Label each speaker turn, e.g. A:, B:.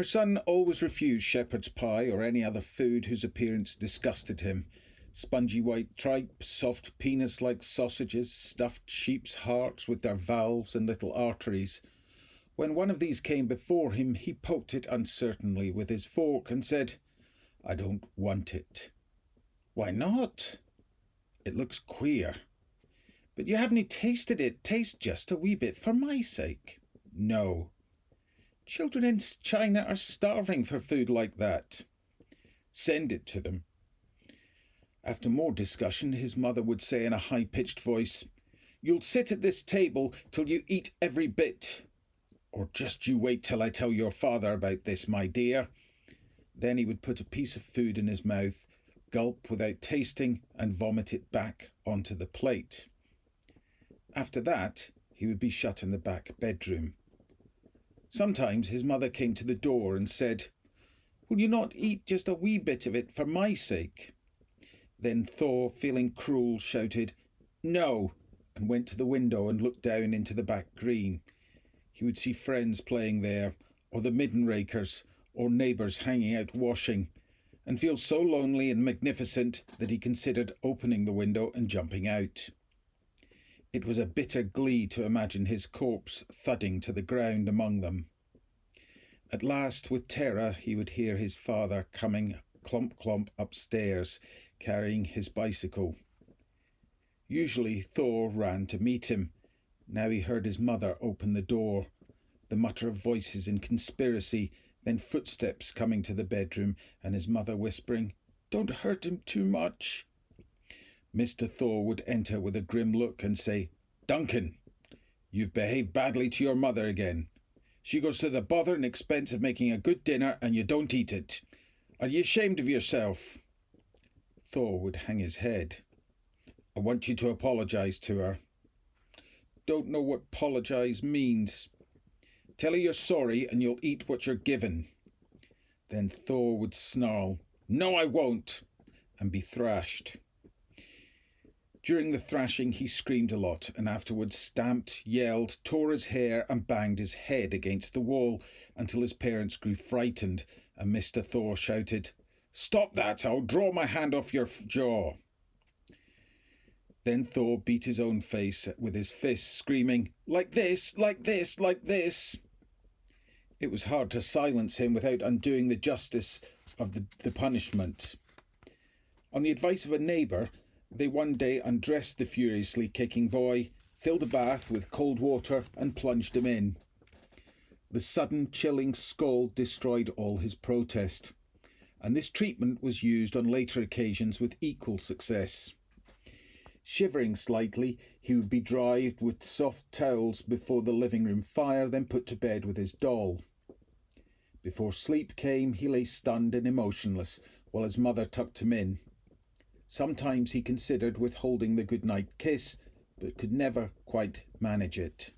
A: Her son always refused shepherd's pie or any other food whose appearance disgusted him. Spongy white tripe, soft penis-like sausages, stuffed sheep's hearts with their valves and little arteries. When one of these came before him, he poked it uncertainly with his fork and said, "I don't want it." "Why not?" "It looks queer." "But you haven't tasted it. Taste just a wee bit for my sake." "No." "Children in China are starving for food like that." "Send it to them." After more discussion, his mother would say in a high-pitched voice, "You'll sit at this table till you eat every bit." Or, "Just you wait till I tell your father about this, my dear." Then he would put a piece of food in his mouth, gulp without tasting, and vomit it back onto the plate. After that, he would be shut in the back bedroom. Sometimes his mother came to the door and said, "Will you not eat just a wee bit of it for my sake?" Then Thor, feeling cruel, shouted, "No," and went to the window and looked down into the back green. He would see friends playing there, or the midden rakers, or neighbours hanging out washing, and feel so lonely and magnificent that he considered opening the window and jumping out. It was a bitter glee to imagine his corpse thudding to the ground among them. At last, with terror, he would hear his father coming clomp upstairs, carrying his bicycle. Usually Thor ran to meet him. Now he heard his mother open the door, the mutter of voices in conspiracy, then footsteps coming to the bedroom, and his mother whispering, "Don't hurt him too much." Mr. Thor would enter with a grim look and say, "Duncan, you've behaved badly to your mother again. She goes to the bother and expense of making a good dinner, and you don't eat it. Are you ashamed of yourself?" Thor would hang his head. "I want you to apologise to her." "Don't know what apologise means." "Tell her you're sorry and you'll eat what you're given." Then Thor would snarl, "No, I won't," and be thrashed. During the thrashing he screamed a lot, and afterwards stamped, yelled, tore his hair and banged his head against the wall until his parents grew frightened, and Mr. Thor shouted, "Stop that, I'll draw my hand off your jaw." Then Thor beat his own face with his fists, screaming, "Like this, like this, like this." It was hard to silence him without undoing the justice of the punishment. On the advice of a neighbour, they one day undressed the furiously kicking boy, filled a bath with cold water and plunged him in. The sudden chilling scald destroyed all his protest, and this treatment was used on later occasions with equal success. Shivering slightly, he would be dried with soft towels before the living room fire, then put to bed with his doll. Before sleep came, he lay stunned and emotionless while his mother tucked him in. Sometimes he considered withholding the good-night kiss, but could never quite manage it.